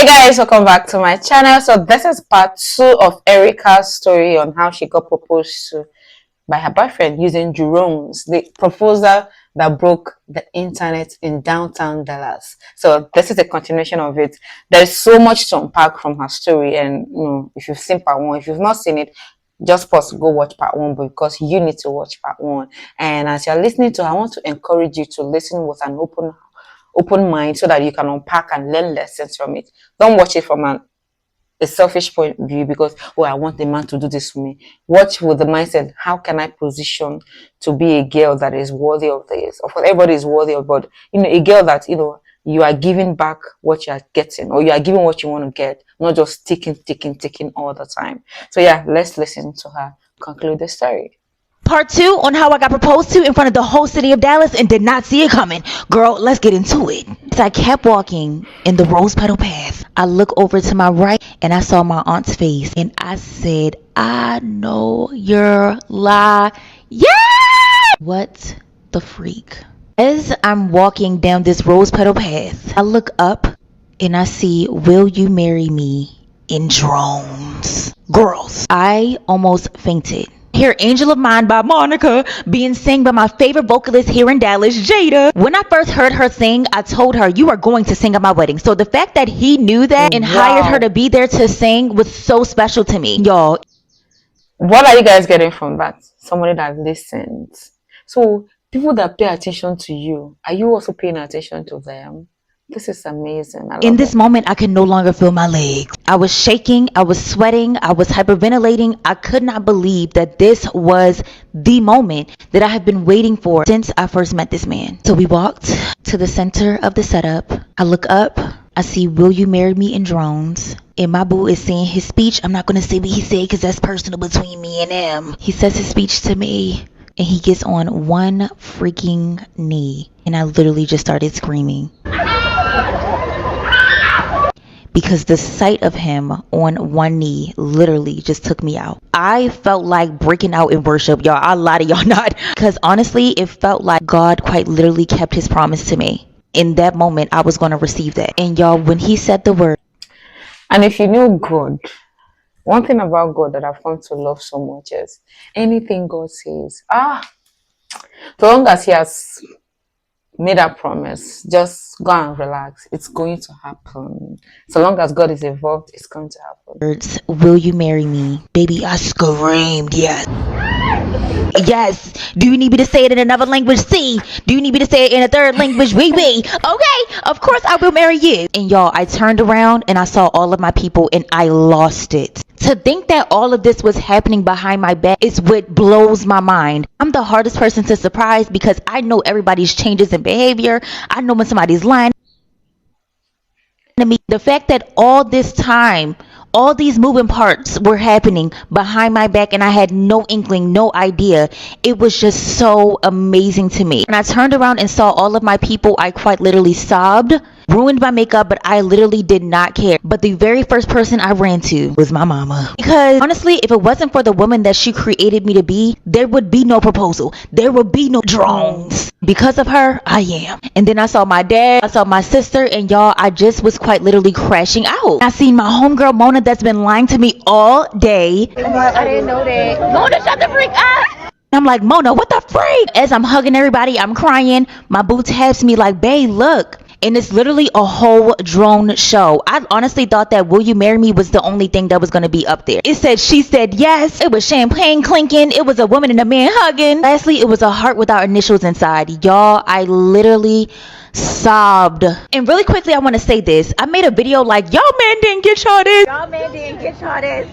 Guys, welcome back to my channel. So this is part 2 of Erica's story on how she got proposed to by her boyfriend using drones, the proposal that broke the internet in downtown Dallas. So this is a continuation of it. There's so much to unpack from her story, and if you've seen part 1, if you've not seen it, just pause to go watch part 1 because you need to watch part 1. And as you're listening to, I want to encourage you to listen with an open mind so that you can unpack and learn lessons from it. Don't watch it from a selfish point of view because, oh, I want the man to do this for me. Watch with the mindset, how can I position to be a girl that is worthy of this? Of course, everybody is worthy of, but a girl that you are giving back what you are getting, or you are giving what you want to get, not just taking all the time. So yeah, let's listen to her conclude the story. Part 2 on how I got proposed to in front of the whole city of Dallas and did not see it coming. Girl, let's get into it. As I kept walking in the rose petal path, I looked over to my right and I saw my aunt's face. And I said, I know you're lying. Yeah! What the freak? As I'm walking down this rose petal path, I look up and I see, will you marry me in drones? Girls, I almost fainted. Hear Angel of Mine by Monica being sang by my favorite vocalist here in Dallas, Jada. When I first heard her sing, I told her, you are going to sing at my wedding. So the fact that he knew that and hired her to be there to sing was so special to me. Y'all, what are you guys getting from that? Somebody that listens. So people that pay attention to you, are you also paying attention to them? This is amazing. In this moment, I could no longer feel my legs. I was shaking, I was sweating, I was hyperventilating. I could not believe that this was the moment that I have been waiting for since I first met this man. So we walked to the center of the setup. I look up, I see, will you marry me in drones? And my boo is saying his speech. I'm not going to say what he said because that's personal between me and him. He says his speech to me and he gets on one freaking knee. And I literally just started screaming. Because the sight of him on one knee literally just took me out. I felt like breaking out in worship, y'all. I lie to y'all not. Because honestly, it felt like God quite literally kept his promise to me. In that moment, I was going to receive that. And y'all, when he said the word. And if you know God, one thing about God that I've come to love so much is anything God says, so long as he has made a promise, just go and relax. It's going to happen. So long as God is involved, it's going to happen. Words, will you marry me? Baby, I screamed yes. Yes. Do you need me to say it in another language? See. Do you need me to say it in a third language? Oui. Okay, of course I will marry you. And y'all, I turned around and I saw all of my people and I lost it. To think that all of this was happening behind my back is what blows my mind. I'm the hardest person to surprise because I know everybody's changes in behavior. I know when somebody's lying to me. The fact that all this time, all these moving parts were happening behind my back and I had no inkling, no idea. It was just so amazing to me. When I turned around and saw all of my people, I quite literally sobbed. Ruined my makeup, but I literally did not care. But the very first person I ran to was my mama. Because honestly, if it wasn't for the woman that she created me to be, there would be no proposal. There would be no drones. Because of her, I am. And then I saw my dad, I saw my sister, and y'all, I just was quite literally crashing out. I seen my homegirl Mona that's been lying to me all day. I didn't know that. Mona, shut the freak up! I'm like, Mona, what the freak? As I'm hugging everybody, I'm crying. My boo taps me like, babe, look. And it's literally a whole drone show. I honestly thought that will you marry me was the only thing that was going to be up there. It said she said yes. It was champagne clinking. It was a woman and a man hugging. Lastly, it was a heart with our initials inside. Y'all, I literally sobbed. And really quickly, I want to say this. I made a video like, y'all man didn't get y'all this. Y'all man didn't get y'all this.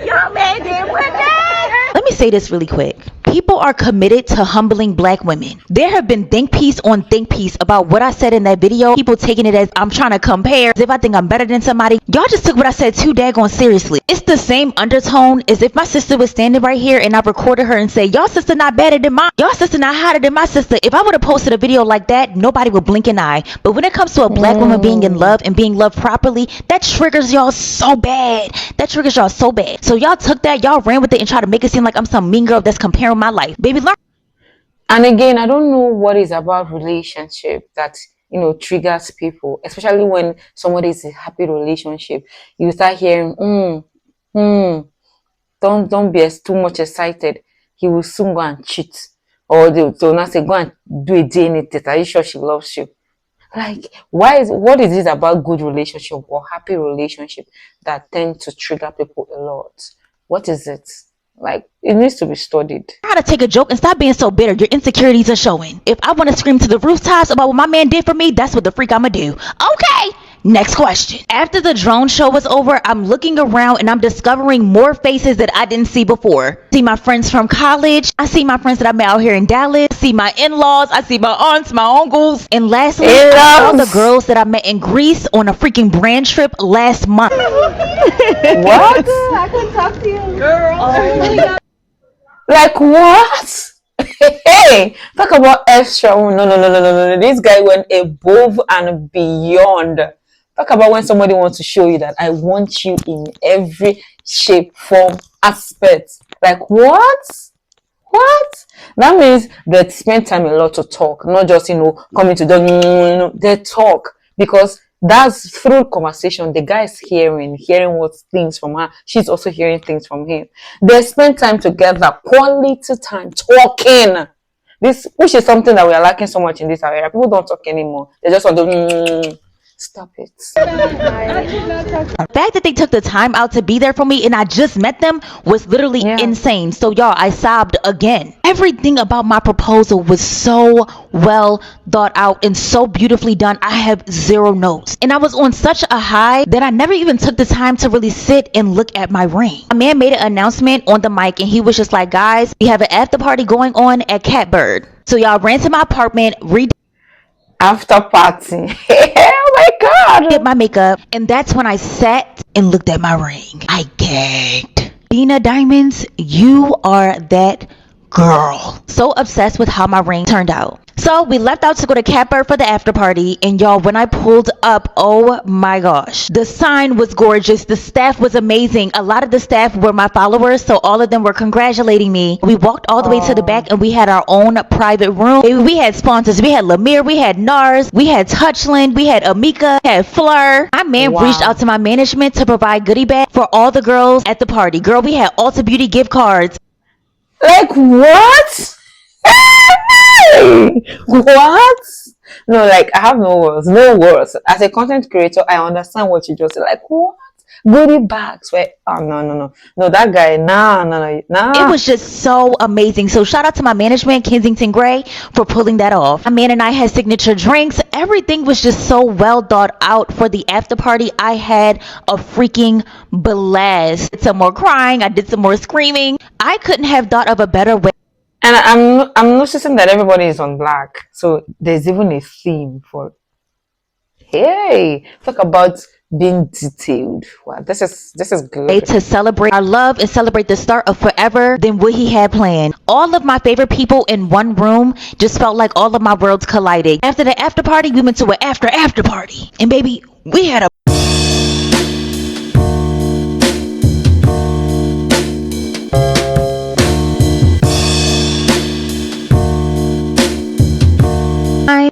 Y'all man didn't win that. Let me say this really quick. People are committed to humbling black women. There have been think piece on think piece about what I said in that video. People taking it as I'm trying to compare, as if I think I'm better than somebody. Y'all just took what I said too daggone seriously. It's the same undertone as if my sister was standing right here and I recorded her and say, y'all sister not better than mine. Y'all sister not hotter than my sister. If I would have posted a video like that, nobody would blink an eye. But when it comes to a black woman being in love and being loved properly, that triggers y'all so bad. That triggers y'all so bad. So y'all took that, y'all ran with it and tried to make it seem like I'm some mean girl that's comparing my life. Baby, learn. And again, I don't know what is about relationship that triggers people, especially when somebody is in a happy relationship. You start hearing, don't be too much excited. He will soon go and cheat. Or they'll not say, go and do a DNA test. Are you sure she loves you? Like, what is it about good relationship or happy relationship that tend to trigger people a lot? What is it? Like, it needs to be studied. Try to take a joke and stop being so bitter. Your insecurities are showing. If I want to scream to the rooftops about what my man did for me, that's what the freak I'ma do. Okay. Next question. After the drone show was over, I'm looking around and I'm discovering more faces that I didn't see before. I see my friends from college. I see my friends that I met out here in Dallas. I see my in-laws. I see my aunts, my uncles. And lastly, I saw the girls that I met in Greece on a freaking brand trip last month. What? I can talk to you. Girl. Oh. Like, what? Hey, talk about extra. Oh, no. This guy went above and beyond. Talk about when somebody wants to show you that I want you in every shape, form, aspect. Like, what? What? That means they spend time a lot to talk, not just, coming to the, they talk, because that's through conversation. The guy is hearing what things from her. She's also hearing things from him. They spend time together, quality time, talking. This, which is something that we are lacking so much in this area. People don't talk anymore. They just want to stop it. The fact that they took the time out to be there for me and I just met them was literally insane. So y'all, I sobbed again. Everything about my proposal was so well thought out and so beautifully done. I have zero notes. And I was on such a high that I never even took the time to really sit and look at my ring. A man made an announcement on the mic and he was just like, guys, we have an after party going on at Catbird. So y'all ran to my apartment, After party. Oh my God. did my makeup, and that's when I sat and looked at my ring. I gagged. Dina Diamonds, you are that girl. So obsessed with how my ring turned out. So we left out to go to Catbird for the after party, and y'all, when I pulled up, oh my gosh, the sign was gorgeous. The staff was amazing. A lot of the staff were my followers, so all of them were congratulating me. We walked all the way to the back, and we had our own private room. We had sponsors. We had Lemire, we had NARS, we had Touchland, we had Amika, we had Fleur. My man reached out to my management to provide goodie bags for all the girls at the party. Girl, we had Ulta Beauty gift cards. Like, what? What? No, like, I have no words. No words. As a content creator, I understand what you just said. Like, what? Goodie bags. Wait. Oh, no. No, that guy. Nah. It was just so amazing. So shout out to my management, Kensington Gray, for pulling that off. My man and I had signature drinks. Everything was just so well thought out for the after party. I had a freaking blast. Did some more crying. I did some more screaming. I couldn't have thought of a better way. And I'm noticing that everybody is on black. So there's even a theme for. Hey, talk about being detailed. Wow, this is good. To celebrate our love and celebrate the start of forever than what he had planned. All of my favorite people in one room just felt like all of my worlds collided. After the after party, we went to an after party. And baby, we had a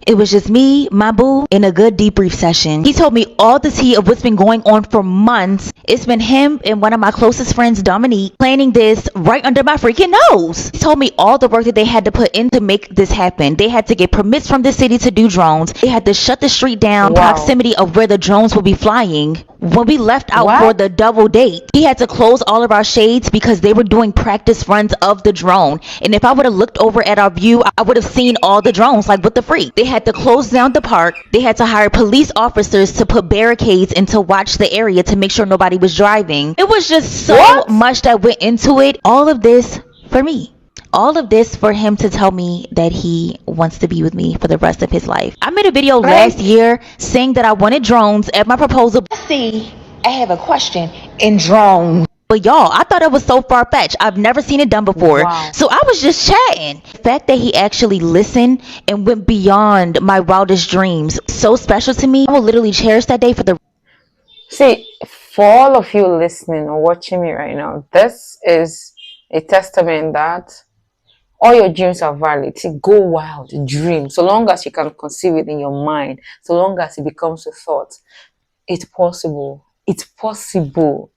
It was just me, my boo, in a good debrief session. He told me all the tea of what's been going on for months. It's been him and one of my closest friends, Dominique, planning this right under my freaking nose. He told me all the work that they had to put in to make this happen. They had to get permits from the city to do drones. They had to shut the street down, proximity of where the drones will be flying. When we left out for the double date, he had to close all of our shades because they were doing practice runs of the drone. And if I would have looked over at our view, I would have seen all the drones. Like, what the freak? They had to close down the park. They had to hire police officers to put barricades and to watch the area to make sure nobody was driving. It was just so much that went into it. All of this for me. All of this for him to tell me that he wants to be with me for the rest of his life. I made a video last year saying that I wanted drones at my proposal. See, I have a question in drones. But y'all, I thought it was so far-fetched. I've never seen it done before. So I was just chatting. The fact that he actually listened and went beyond my wildest dreams, so special to me. I will literally cherish that day for the... See, for all of you listening or watching me right now, this is a testament that All your dreams are valid. See, go wild, dream. So long as you can conceive it in your mind, so long as it becomes a thought, it's possible. It's possible.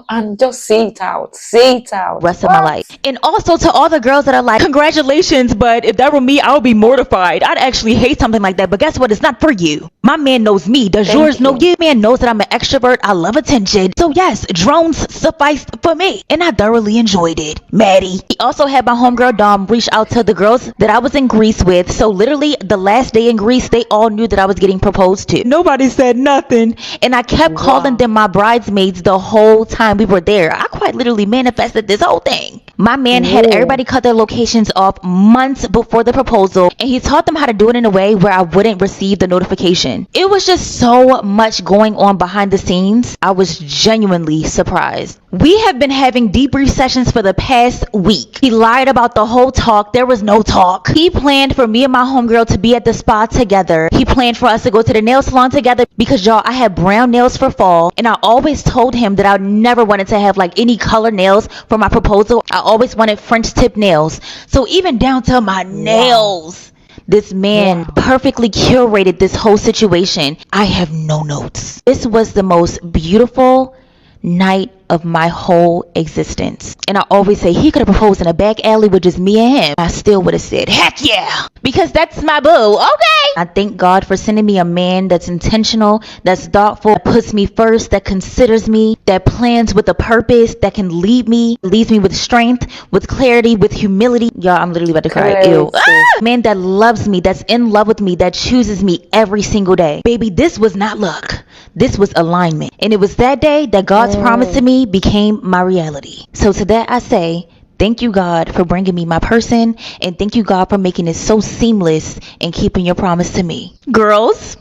And just say it out. Say it out. Rest of my life. And also to all the girls that are like, congratulations, but if that were me, I would be mortified. I'd actually hate something like that, but guess what? It's not for you. My man knows me. Does Thank yours know you. you? Man knows that I'm an extrovert. I love attention. So yes, drones sufficed for me. And I thoroughly enjoyed it. Maddie. He also had my homegirl Dom reach out to the girls that I was in Greece with. So literally the last day in Greece, they all knew that I was getting proposed to. Nobody said nothing. And I kept calling them my bridesmaids the whole time we were there. I quite literally manifested this whole thing. My man had everybody cut their locations off months before the proposal, and he taught them how to do it in a way where I wouldn't receive the notification. It was just so much going on behind the scenes. I was genuinely surprised. We have been having debrief sessions for the past week. He lied about the whole talk. There was no talk. He planned for me and my homegirl to be at the spa together. He planned for us to go to the nail salon together because, y'all, I had brown nails for fall, and I always told him that I never wanted to have like any color nails for my proposal. I always wanted French tip nails. So even down to my nails. This man perfectly curated this whole situation. I have no notes. This was the most beautiful night of my whole existence. And I always say he could have proposed in a back alley with just me and him. I still would have said, heck yeah, because that's my boo. Okay. I thank God for sending me a man that's intentional, that's thoughtful, that puts me first, that considers me, that plans with a purpose, that can lead me, leads me with strength, with clarity, with humility. Y'all, I'm literally about to cry. Ew. Man that loves me, that's in love with me, that chooses me every single day. Baby, this was not luck. This was alignment. And it was that day that God's promise to me became my reality. So to that I say, thank you, God, for bringing me my person, and thank you, God, for making it so seamless and keeping your promise to me. Girls,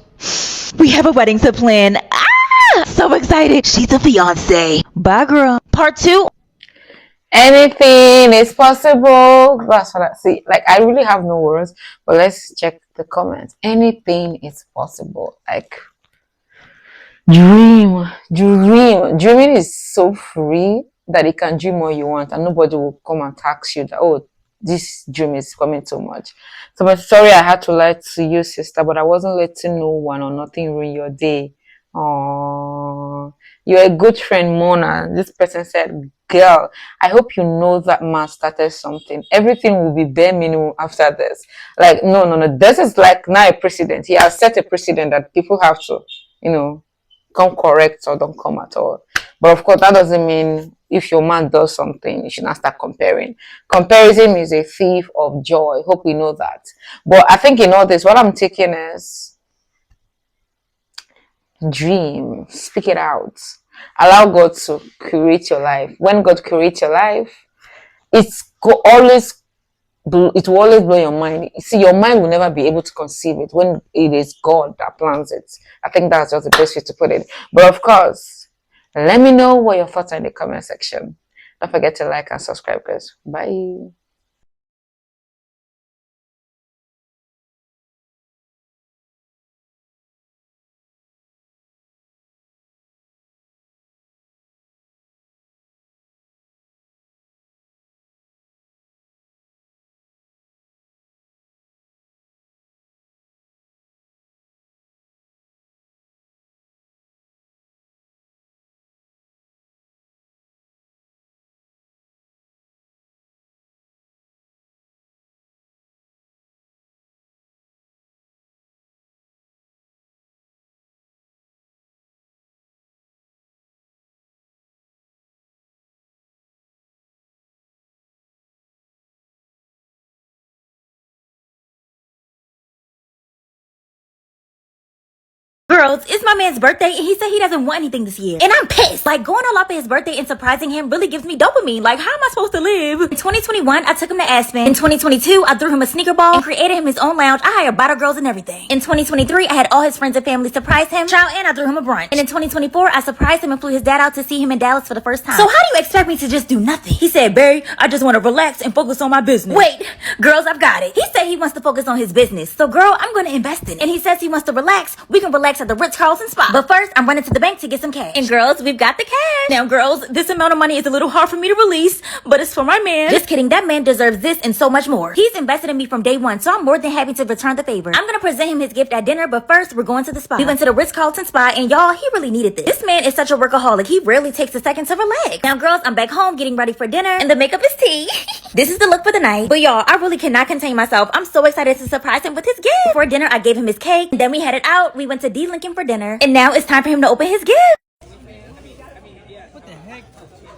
we have a wedding to plan. So excited. She's a fiance. Bye, girl. Part 2. Anything is possible. That's what I see. Like, I really have no words, but let's check the comments. Anything is possible. Like, dreaming is so free that you can dream what you want, and nobody will come and tax you that, oh, this dream is coming too much. So I'm sorry I had to lie to you, sister, but I wasn't letting no one or nothing ruin your day. Oh, you're a good friend, Mona. This person said, girl, I hope you know that man started something. Everything will be bare minimum after this. Like, no, this is like now a precedent. He has set a precedent that people have to, come correct or don't come at all. But of course, that doesn't mean if your man does something, you should not start comparing. Comparison is a thief of joy. Hope we know that. But I think in all this, what I'm taking is dream. Speak it out. Allow God to create your life. When God creates your life, it will always blow your mind. See, your mind will never be able to conceive it when it is God that plans it. I think that's just the best way to put it. But of course, let me know what your thoughts are in the comment section. Don't forget to like and subscribe, guys. Bye. Girls, it's my man's birthday and he said he doesn't want anything this year. And I'm pissed. Like, going all out for his birthday and surprising him really gives me dopamine. Like, how am I supposed to live? In 2021, I took him to Aspen. In 2022, I threw him a sneaker ball and created him his own lounge. I hired bottle girls and everything. In 2023, I had all his friends and family surprise him. Child, and I threw him a brunch. And in 2024, I surprised him and flew his dad out to see him in Dallas for the first time. So how do you expect me to just do nothing? He said, Barry, I just want to relax and focus on my business. Wait, girls, I've got it. He said he wants to focus on his business. So girl, I'm going to invest in it. And he says he wants to relax. We can relax at the Ritz-Carlton Spa. But first, I'm running to the bank to get some cash. And girls, we've got the cash. Now girls, this amount of money is a little hard for me to release, but it's for my man. Just kidding, that man deserves this and so much more. He's invested in me from day one, so I'm more than happy to return the favor. I'm gonna present him his gift at dinner, but first, we're going to the spa. We went to the Ritz-Carlton Spa, and y'all, he really needed this. This man is such a workaholic, he rarely takes a second to relax. Now girls, I'm back home getting ready for dinner, and the makeup is tea. This is the look for the night. But y'all, I really cannot contain myself. I'm so excited to surprise him with his gift. Before dinner, I gave him his cake, and then we headed out. We went to D. Lincoln for dinner, and now it's time for him to open his gift.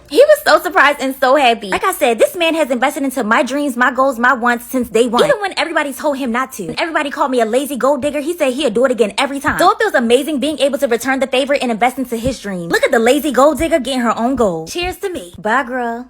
He was so surprised and so happy. Like I said, this man has invested into my dreams, my goals, my wants since day one. Even when everybody told him not to. And everybody called me a lazy gold digger, he said he'd do it again every time. So it feels amazing being able to return the favor and invest into his dream. Look at the lazy gold digger getting her own gold. Cheers to me. Bye, girl.